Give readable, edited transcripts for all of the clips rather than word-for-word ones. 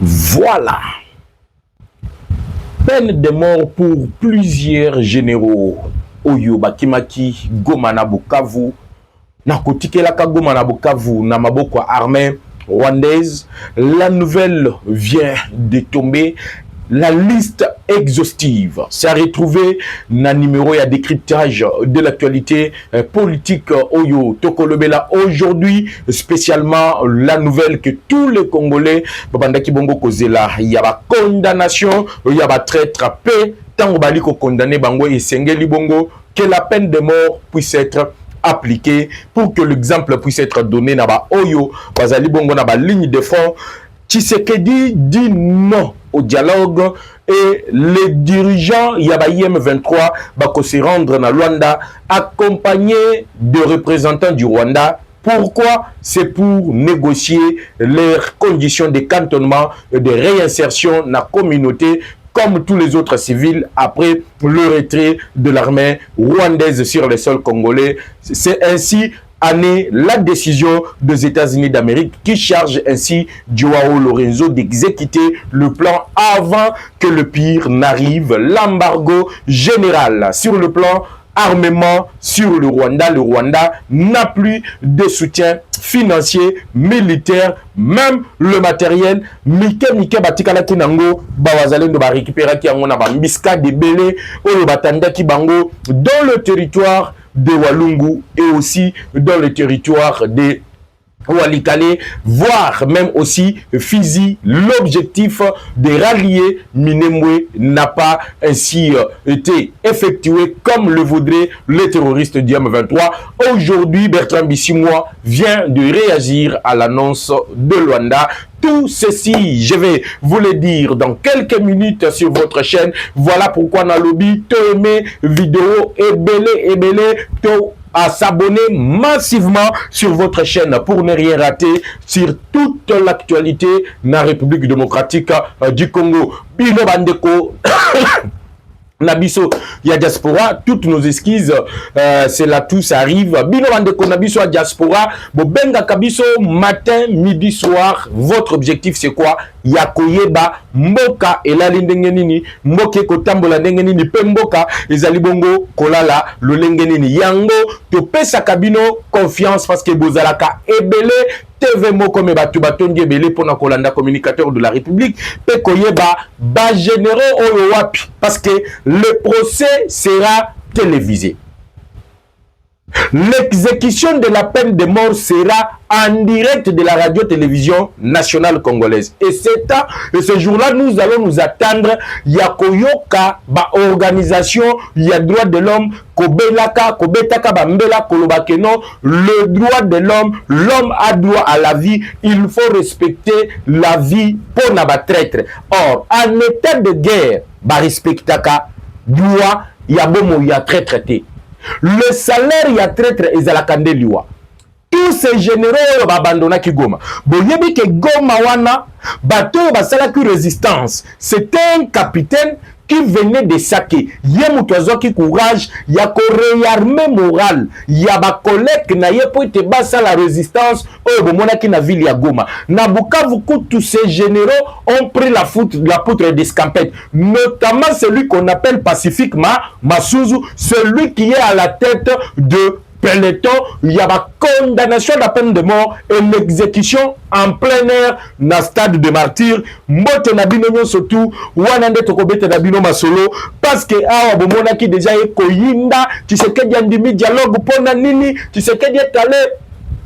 Voilà. Peine de mort pour plusieurs généraux. Oyo Bakimaki, Goma na Bukavu. Na kotikelaka Goma na Bukavu, na maboko armée rwandaise. La nouvelle vient de tomber. La liste exhaustive s'est retrouvée dans le numéro de décryptage de l'actualité politique Oyo Tokolobela. Aujourd'hui, spécialement la nouvelle que tous les Congolais, Babandaki Bongo Kozela, il y a la condamnation, il y a la traître paix, tant que ko condamné Bango et Sengeli Bongo, que la peine de mort puisse être appliquée pour que l'exemple puisse être donné na ba Oyo, Bazali Bongo na ba ligne de front. Tshisekedi dit non au dialogue et les dirigeants Yabayem 23 vont se rendre dans Rwanda accompagnés de représentants du Rwanda. Pourquoi? C'est pour négocier leurs conditions de cantonnement et de réinsertion dans la communauté comme tous les autres civils après le retrait de l'armée rwandaise sur le sol congolais. C'est ainsi la décision des États-Unis d'Amérique qui charge ainsi Joao Lorenzo d'exécuter le plan avant que le pire n'arrive. L'embargo général sur le plan armement sur le Rwanda n'a plus de soutien financier, militaire, même le matériel. Mike batikala kinango bawazalendo ba récupérer ki yango na ba miska de belé oyo batanda ki bango dans le territoire de Walungu et aussi dans le territoire de Walikale, voire même aussi Fizi. L'objectif de rallier Minembwe n'a pas ainsi été effectué comme le voudraient les terroristes du M23. Aujourd'hui, Bertrand Bisimwa vient de réagir à l'annonce de Luanda. Tout ceci, je vais vous le dire dans quelques minutes sur votre chaîne. Voilà pourquoi dans le lobby, aimé vidéo et belé, à s'abonner massivement sur votre chaîne pour ne rien rater sur toute l'actualité de la République démocratique du Congo. Bino Bandeko Nabiso, il y a diaspora, toutes nos esquisses, c'est là tout ça arrive. Bino Bandeko Nabiso à diaspora, Bobenga Kabiso, matin, midi, soir, votre objectif c'est quoi? Yakoyeba, Mboka, et la lindengenini, Mboke Kotambola Nengenini, Pemboka, et Zalibongo, Kolala, le Lengenini, Yango, Topesa Kabino, confiance parce que Bozalaka Ebele, TV Moko me batu batongi ebele pona kolanda communicateur de la République pe koyeba ba généraux oyo wapi parce que le procès sera télévisé. L'exécution de la peine de mort sera en direct de la radio-télévision nationale congolaise. Et ce jour-là, nous allons nous attendre. Yakoyoka, ba organisation, ya droit de l'homme, Kobelaka, Kobetaka, Bambela, Kolobakeno, le droit de l'homme, l'homme a droit à la vie. Il faut respecter la vie pour n'aba traître. Or, en état de guerre, ba respectaka, droit, ya bomo, ya traité. Le salaire y a traître et la liwa. Tous ces généraux abandonnent qui Goma. Boyebi que Goma wana bateau basala qui résistance. C'est un capitaine qui venait de saquer. Yemutwazo qui courage, ya ko réarmé moral. Ya ba collègue na ye po te basa la résistance au bomona qui na ville ya Goma. Na Bukavu tous ces généraux ont pris la poutre d'escampette. Notamment celui qu'on appelle Pacifique Masuzu, celui qui est à la tête de peloton, il y a la condamnation de la peine de mort et l'exécution en plein air dans le stade de martyr. Mbote nabino nyo surtout, wanande tokobete nabino masolo, parce que awa bomona ki déjà e koyinda, tu sais que diandimi dialogue pona nini, tu sais que est allé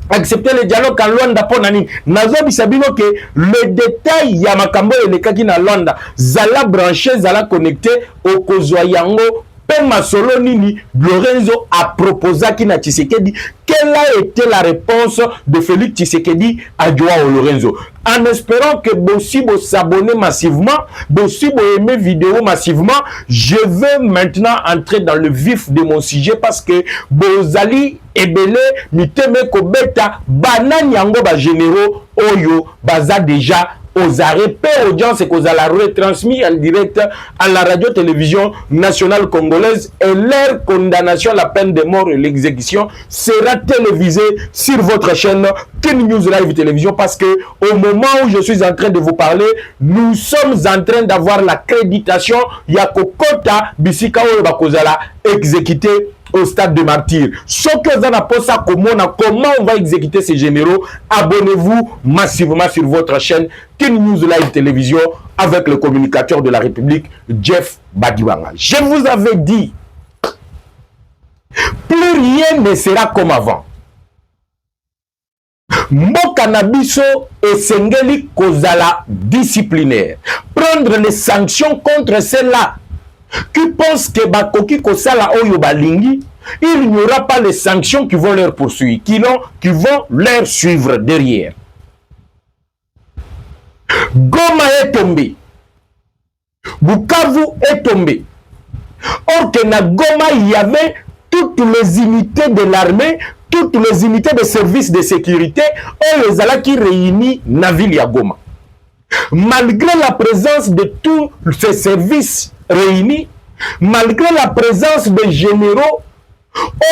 accepter le dialogue en Luanda pona nini. Nazo bisabino que le détail ya makambo elekaki na Luanda, zala branché, zala connecté au kozwa yango. Pema solo nini Lorenzo a proposé qui na Tshisekedi. Quelle a été la réponse de Félix Tshisekedi à Joao Lorenzo? En espérant que Bossibo s'abonne massivement, Bossibo aimer vidéo massivement, je vais maintenant entrer dans le vif de mon sujet parce que Bozali Ebele Miteme Kobeta Banan Yango ba généraux Oyo Baza déjà aux arrêts, peu audience et qu'on a retransmis en direct à la radio-télévision nationale congolaise et leur condamnation à la peine de mort et l'exécution sera télévisée sur votre chaîne Kin News Live Télévision parce que au moment où je suis en train de vous parler, nous sommes en train d'avoir l'accréditation Yakokota Bisika Bakozala exécuté au stade de martyr. Ce que vous avez comment on va exécuter ces généraux, abonnez-vous massivement sur votre chaîne Kin News Live Télévision avec le communicateur de la République, Jeff Badiwanga. Je vous avais dit, plus rien ne sera comme avant. Mboka na biso esengeli kozala disciplinaire. Prendre les sanctions contre ceux-là qui pensent que bakoki kosala oyo balingi, il n'y aura pas les sanctions qui vont leur poursuivre, qui vont leur suivre derrière. Goma est tombé. Bukavu est tombé. Or que na Goma, il y avait toutes les unités de l'armée, toutes les unités de services de sécurité, et les ala qui réunissent na ville ya Goma. Malgré la présence de tous ces services réunis, malgré la présence de généraux,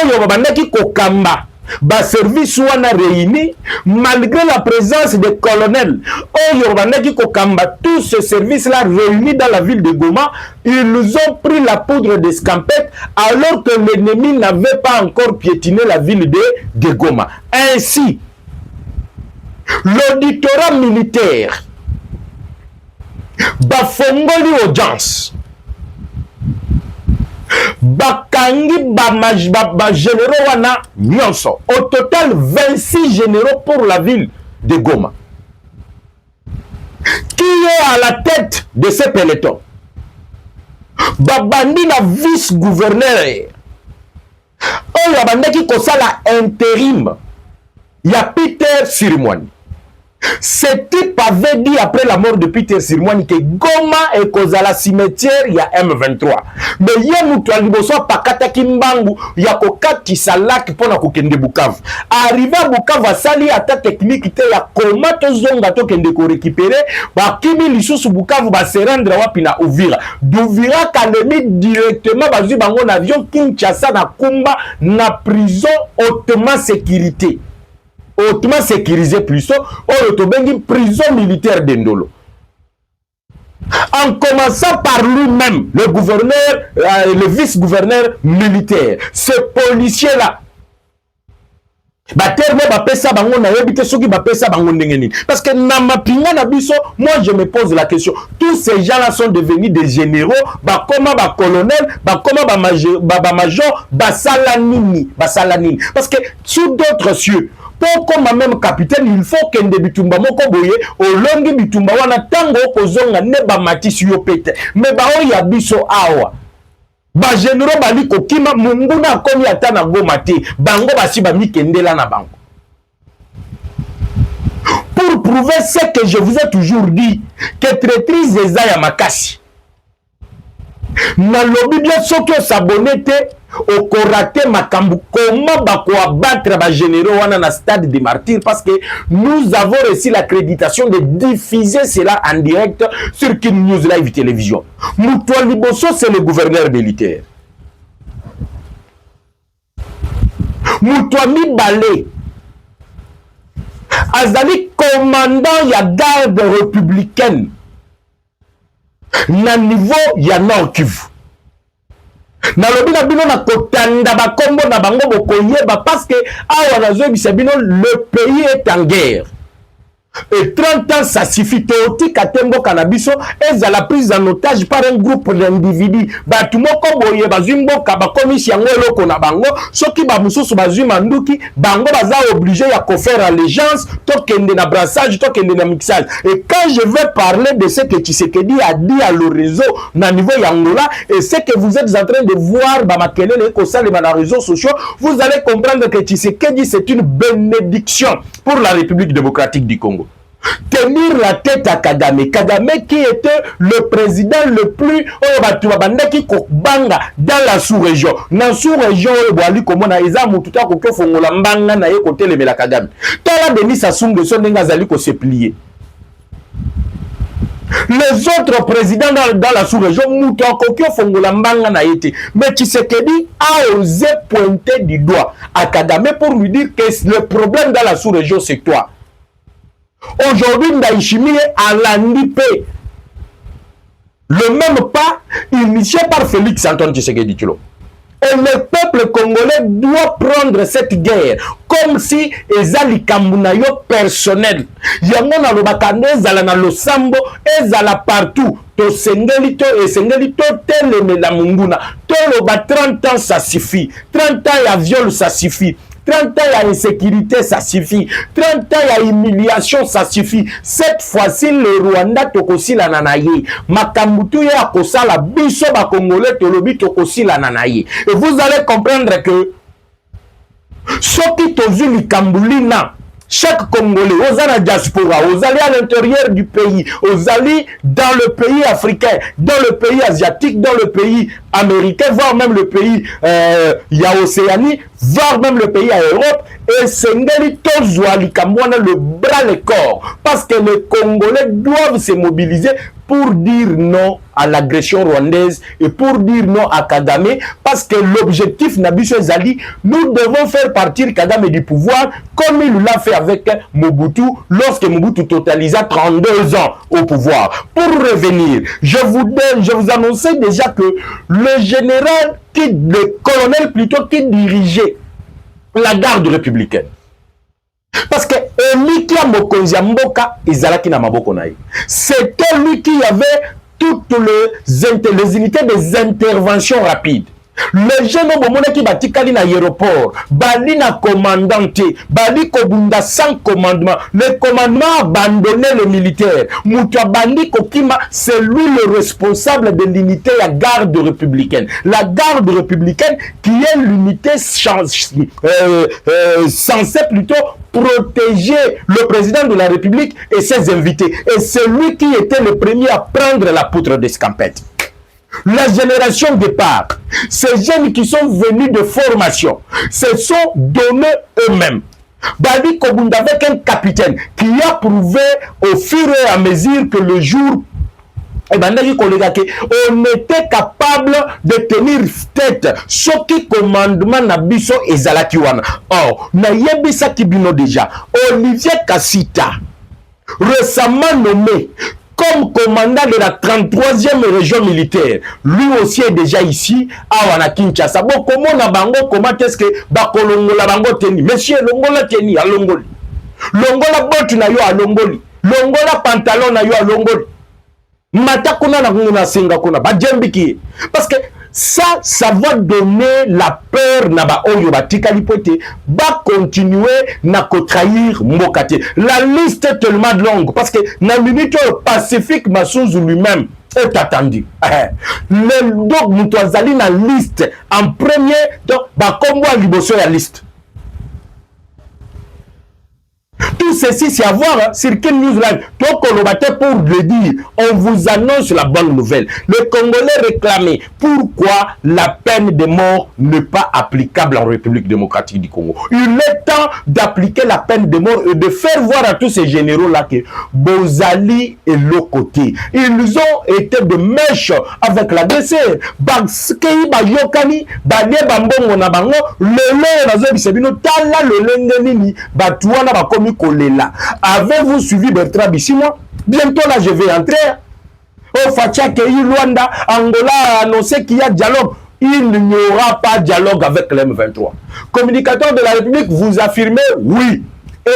oyo babandaki kokamba ba service wana réunis, malgré la présence de colonels, oyo babandaki kokamba tous ces services là réunis dans la ville de Goma, ils ont pris la poudre d'escampette alors que l'ennemi n'avait pas encore piétiné la ville de Goma. Ainsi, l'auditorat militaire bafongoli audience bakangi ba généraux wana nyonso. Au total 26 généraux pour la ville de Goma. Qui est à la tête de ce peloton? Babandi na vice-gouverneur oyo abandaki kosala intérim ya Peter Sirimwani. Ce type avait dit après la mort de Peter Sirimwani que Goma est kozala cimetière ya M23. Mais ye mutu aliboso pakata kimbangu ya kokatisa laki pona kokende Bukavu. Arrivé à Bukavu asali ata technique te ya koma tozonga to kende ko récupérer bakimi lisusu Bukavu ba se rendre wapi na Uvira. D'Uvira kalemi directement bazui bango na avion Kinshasa na Kumba na prison hautement sécurité. Hautement sécurisé plutôt, au prison militaire d'Endolo. En commençant par lui-même, le gouverneur, le vice-gouverneur militaire, ce policier-là, parce que moi je me pose la question, tous ces gens-là sont devenus des généraux, comment colonel, comment major, basalanini, parce que sous d'autres cieux, pour comme même capitaine, il faut que des bitumba moko boye au longi bitumba wana tango kozonga ne ba matisi yo pete mais ba o ya biso awa ba généraux bali kokima munguna komi ata na Goma te bango basi ba mikendela na bango. Pour prouver ce que je vous ai toujours dit, que traîtrise eza ya makasi na lobi bien soki s'abonner te au koraté makambu comment bako abattre ba généraux wana na stade de martyrs parce que nous avons reçu l'accréditation de diffuser cela en direct sur Kin News Live Télévision. Mutual Liboso c'est le gouverneur militaire. Mutual Mibale azali commandant ya garde républicaine na niveau ya Nord Kivu. Na lobi na bino na kotanda ba kombo na bango bokoyeba parce que awa na zo bisabino le pays est en guerre. Et 30 ans ça suffit. Toti katembo kanabiso et la prise en otage par un groupe d'individus. Batu moko boye bazimbo kaba komisi yango eloko na bango soki ba mususu bazima nduki bango baza obligé ya ko faire allégeance to kende na brassage to kende na mixage. Et quand je vais parler de ce que Tshisekedi a dit à le réseau na niveau Angola et ce que vous êtes en train de voir ba makelele ko sale na réseaux sociaux, vous allez comprendre que Tshisekedi c'est une bénédiction pour la République démocratique du Congo. Tenir la tête à Kagame. Kagame qui était le président le plus dans la sous-région. Dans la sous-région, Tala Denis Sassou Nguesso n'enga zali ko se plier. Les autres présidents dans la sous-région, Mouton Kokyo Fongolambanga na été. Mais Tshisekedi a osé pointer du doigt à Kagame pour lui dire que le problème dans la sous-région, c'est toi. Aujourd'hui, Ndaïchimi a landipé le même pas initié par Félix Antoine Tshisekedi Tshilombo. Et le peuple congolais doit prendre cette guerre comme si ezali kambunayo personnel. Yango na lobakande ezala na losambo ezala partout. To sengeli to esengeli to teleme la munguna. To loba 30 ans ça suffit. 30 ans ya viol ça suffit. 30 ans il y a insécurité, ça suffit. 30 ans il y a humiliation, ça suffit. Cette fois-ci, le Rwanda tokosi la nanaye. Makambutu ya kosa la biso ba Congolais tolobi tokosi la nanaye. Et vous allez comprendre que soki tozu likambulina, chaque Congolais, aux allez diaspora, aux allez à l'intérieur du pays, aux allez dans le pays africain, dans le pays asiatique, dans le pays américain, voire même le pays Océanie, voire même le pays à Europe, et Sengeli Tozouali Kamwana le bras le corps, parce que les Congolais doivent se mobiliser pour dire non à l'agression rwandaise et pour dire non à Kagame, parce que l'objectif Nabiso Zali, nous devons faire partir Kagame du pouvoir comme il l'a fait avec Mobutu lorsque Mobutu totalisa 32 ans au pouvoir. Pour revenir, je vous annonçais déjà que le général, le colonel plutôt, qui dirigeait la garde républicaine, parce que Elikia Mokonzi Mboka ezalaki na maboko na ye. C'était lui qui avait toutes les unités des interventions rapides. Les jeunes qui batikali na aéroport, bali na commandante, bali kobunda sans commandement. Le commandement a abandonné le militaire. Moutou bandi kokima, c'est lui le responsable de l'unité la garde républicaine. La garde républicaine qui est l'unité censée plutôt protéger le président de la République et ses invités. Et c'est lui qui était le premier à prendre la poutre d'escampette. La génération départ, ces jeunes qui sont venus de formation, se sont donnés eux-mêmes. Badi Kobunda avec un capitaine qui a prouvé au fur et à mesure que le jour, on était capable de tenir tête ce qui commandement Nabiso et Zalakiwana. Or, Nayebisa Kibino déjà, Olivier Kassita, récemment nommé comme commandant de la 33e région militaire, lui aussi est déjà ici, à Wanakinchasa. Bon, comment on a bango, comment est-ce que Bakolongola bango teni? Monsieur, Longola teni à Longoli. Longola botte na yo à Longoli. Longola pantalon na yo à Longoli. Matakuna na nguna singa kuna, ba djembiki. Parce que ça va donner la peur na ba oyo batika lipote ba continuer na ko trahir mbokate. La liste est tellement longue parce que na minute Pacifique Massouzou lui-même est attendu. Donc Moutouazali na liste en premier donc ba kombo liboso ya liste. Tout ceci, c'est à voir sur quel news live. Donc, on va pour le dire, on vous annonce la bonne nouvelle. Le Congolais réclamait pourquoi la peine de mort n'est pas applicable en République démocratique du Congo. Il est temps d'appliquer la peine de mort et de faire voir à tous ces généraux-là que Bozali est le côté. Ils ont été de mèche avec la DC. Baskei Bayokani, Bade Bambongo Nabango, le Nazo Bisebino, Tala le Lendenini, Batouana Bakomi Kolela. Avez-vous suivi Bertrand Bissimo? Bientôt là, je vais entrer. Au Fatia Kei Luanda, Angola a annoncé qu'il y a dialogue. Il n'y aura pas de dialogue avec l'M23. Communicateur de la République, vous affirmez oui.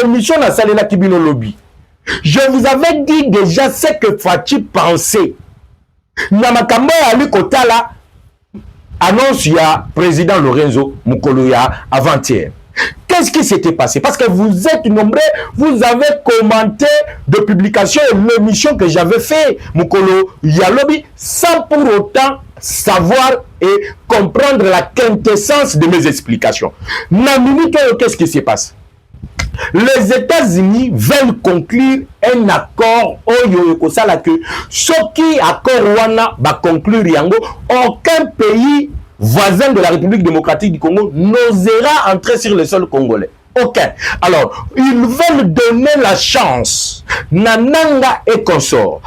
Émission na Salela Kibino Lobby. Je vous avais dit déjà ce que Fachi pensait. Namakambo Ali Kotala annonce il y a président Lorenzo Mukoloya avant-hier. Qu'est-ce qui s'était passé? Parce que vous êtes nombreux, vous avez commenté de publication et l'émission que j'avais fait, Mukolo Yalobi, sans pour autant savoir et comprendre la quintessence de mes explications. Naminito, qu'est-ce qui se passe? Les États-Unis veulent conclure un accord que ce qui accord wana va conclure yango, aucun pays voisin de la République démocratique du Congo n'osera entrer sur le sol congolais. Aucun. Alors, ils veulent donner la chance Nananga et consort.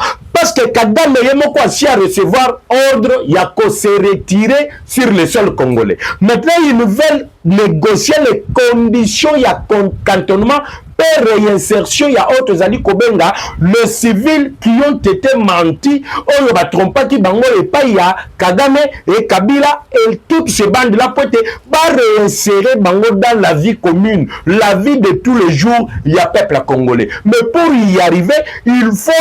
parce que Kagame Yemoko a su recevoir ordre, il y a qu'à se retirer sur le sol congolais. Maintenant, ils veulent négocier les conditions, il y a cantonnement, réinsertion, il y a autres ali kobenga, les civils qui ont été mentis, on va tromper qui bango et pas il y a Kagame et Kabila et toutes ces bandes là pour réinsérer bango dans la vie commune, la vie de tous les jours, il y a peuple congolais. Mais pour y arriver, il faut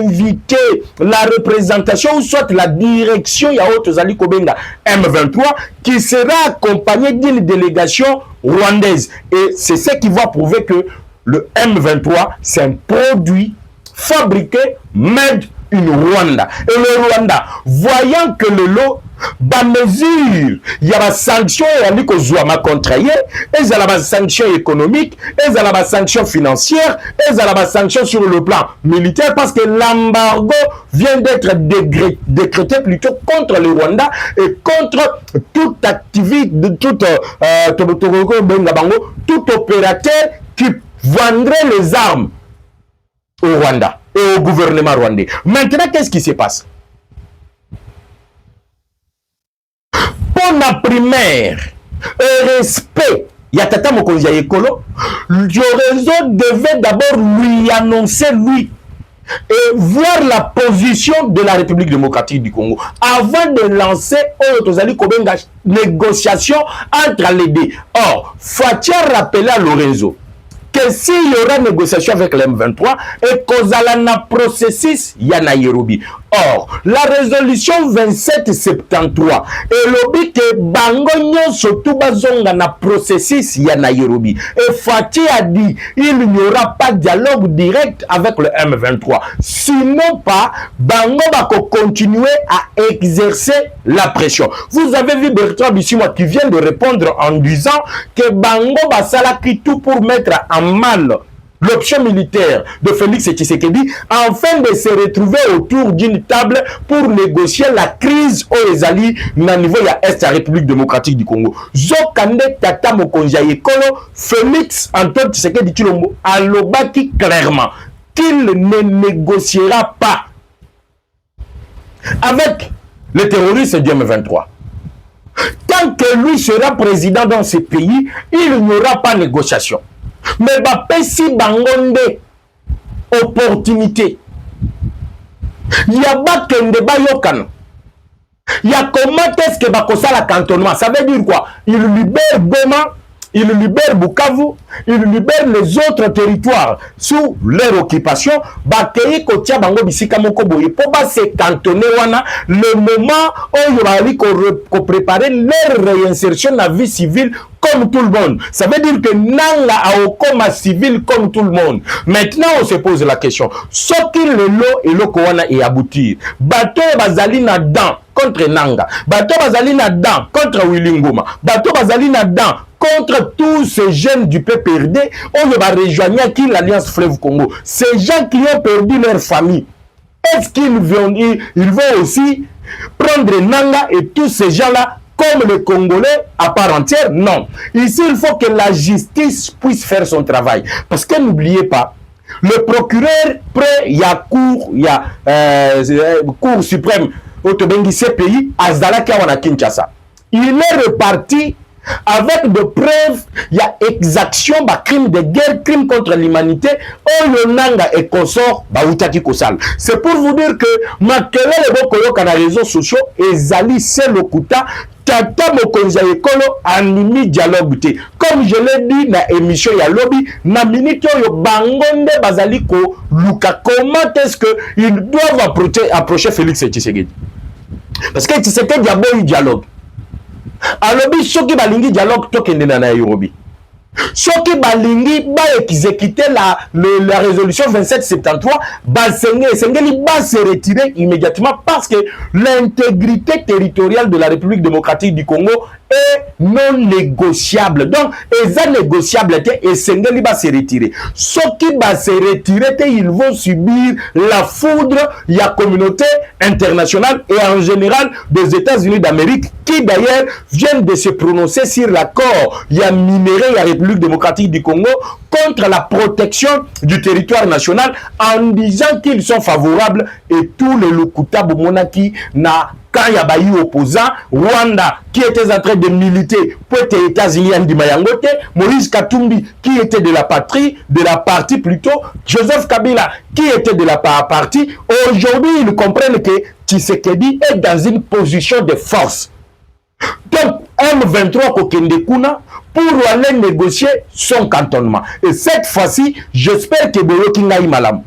éviter la représentation ou soit la direction, il y a autres ali kobenga M23 qui sera accompagné d'une délégation rwandaise. Et c'est ce qui va prouver que le M23, c'est un produit fabriqué, made in Rwanda. Et le Rwanda, voyant que le lot, bah mesure, il y a des sanctions contre eux, et il y a des sanctions économiques, et il y a des sanctions financières, et il y a des sanctions sur le plan militaire, parce que l'embargo vient d'être décrété plutôt contre le Rwanda et contre toute activité, tout opérateur qui vendrait les armes au Rwanda et au gouvernement rwandais. Maintenant, qu'est-ce qui se passe? Pour la primaire et respect, il y a Tata Mokonzi Ekolo, le réseau devait d'abord lui annoncer, lui, et voir la position de la République démocratique du Congo avant de lancer une négociation entre les deux. Or, faut-il rappeler à Lorenzo que s'il y aura négociation avec le M23 et qu'au processus, il y a Nairobi. Or, la résolution 2773 et lobby que Bango surtout bazonga na processus, il y a Nairobi. Et Fatih a dit il n'y aura pas de dialogue direct avec le M23. Sinon pas, Bango va continuer à exercer la pression. Vous avez vu Bertrand Bissimo qui vient de répondre en disant que Bango va salaki tout pour mettre en mal l'option militaire de Félix Tshisekedi afin de se retrouver autour d'une table pour négocier la crise aux alliés au niveau de l'Est de la République démocratique du Congo. Zokande Tata Mokonzi Ekolo, Félix Antoine Tshisekedi Tshilombo a lobaki clairement qu'il ne négociera pas avec les terroristes du M23. Tant que lui sera président dans ce pays, il n'y aura pas de négociation. Mais si bangonde opportunité, il y a pas que de bayokan. Il y a comment est-ce que bakosa la cantonnement? Ça veut dire quoi? Il libère Goma, il libère Bukavu, il libère les autres territoires sous leur occupation. Bakei kotia bango bisika moko boye pour ba se cantonner wana le moment où il va aller préparer leur réinsertion dans la vie civile comme tout le monde. Ça veut dire que Nanga a au coma civil comme tout le monde. Maintenant, on se pose la question. Ce qui le lot et le koana est aboutir. Bateau bazali na dan contre Nanga. Bateau bazali na dan contre Willingoma. Bateau bazali na dan contre tous ces jeunes du PPRD, on va rejoindre qui l'Alliance Fleuve Congo. Ces gens qui ont perdu leur famille, est-ce qu'ils vont aussi prendre Nanga et tous ces gens-là comme les Congolais à part entière? Non. Ici, il faut que la justice puisse faire son travail. Parce que n'oubliez pas, le procureur, il y a Cour suprême au CPI, à Zdalaka, Kinshasa. Il est reparti avec des preuves, il y a exaction, crime de guerre, crime contre l'humanité, Oyonanga et consort, c'est pour vous dire que Makele le Bokoyo dans les réseaux sociaux et Zali Selokuta, Tata Mokonzi Ekolo animi dialogue. Comme je l'ai dit dans l'émission ya lobby, na minute yo bangonde bazaliko luka, comment est-ce que ils doivent approcher Félix Tshisekedi? Parce que Tshisekedi y a bon dialogue. Alors, ceux qui balingi dialogue, toi qui n'es pas Nairobi. Ceux qui balingi exécuter la résolution 2773, Sengeli va se retirer immédiatement parce que l'intégrité territoriale de la République démocratique du Congo est non négociable. Donc, est négociable et Sengeli va se retirer. Ceux qui vont se retirer, ils vont subir la foudre de la communauté internationale et en général des États-Unis d'Amérique qui d'ailleurs viennent de se prononcer sur l'accord. Il y a minéré, il y a République République démocratique du Congo contre la protection du territoire national en disant qu'ils sont favorables et tout le Lokuta Bomonaki n'a quand il y a bailli opposant, Rwanda qui était en train de militer pour les États-Unis, Moïse Katumbi qui était de la patrie, de la partie plutôt, Joseph Kabila qui était de la partie. Aujourd'hui, ils comprennent que Tshisekedi est dans une position de force. Donc, M23 Kokendekuna pour aller négocier son cantonnement. Et cette fois-ci, j'espère que Boyo Kingaï Malam.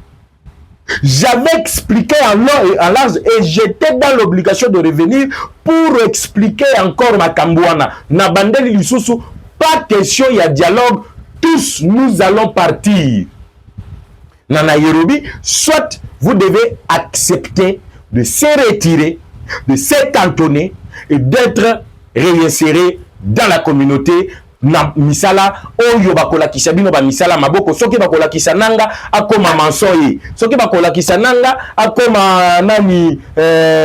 J'avais expliqué en long et en large et j'étais dans l'obligation de revenir pour expliquer encore ma Kambouana. Nabandeli Lisusu, pas question, il y a dialogue. Tous nous allons partir. Dans Nairobi, soit vous devez accepter de se retirer, de se cantonner et d'être réinséré dans la communauté. Na misala oyo bakola kisabino ba misala maboko soki bakola kisananga akoma mansoyi soki bakola kisananga akoma nani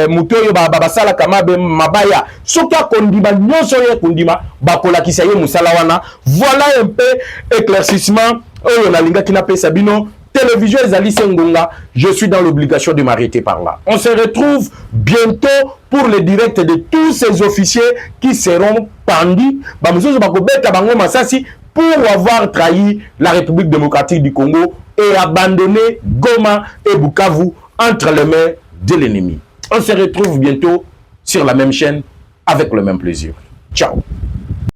mutoyo basala kamabe mabaya soki akondima nyonso ye kondima bakola kisaye musala wana. Voilà un peu éclaircissement oyo na linga kina pesa bino télévision ezali sengonga. Je suis dans l'obligation de m'arrêter par là. On se retrouve bientôt pour le direct de tous ces officiers qui seront pendus pour avoir trahi la République démocratique du Congo et abandonné Goma et Bukavu entre les mains de l'ennemi. On se retrouve bientôt sur la même chaîne avec le même plaisir. Ciao.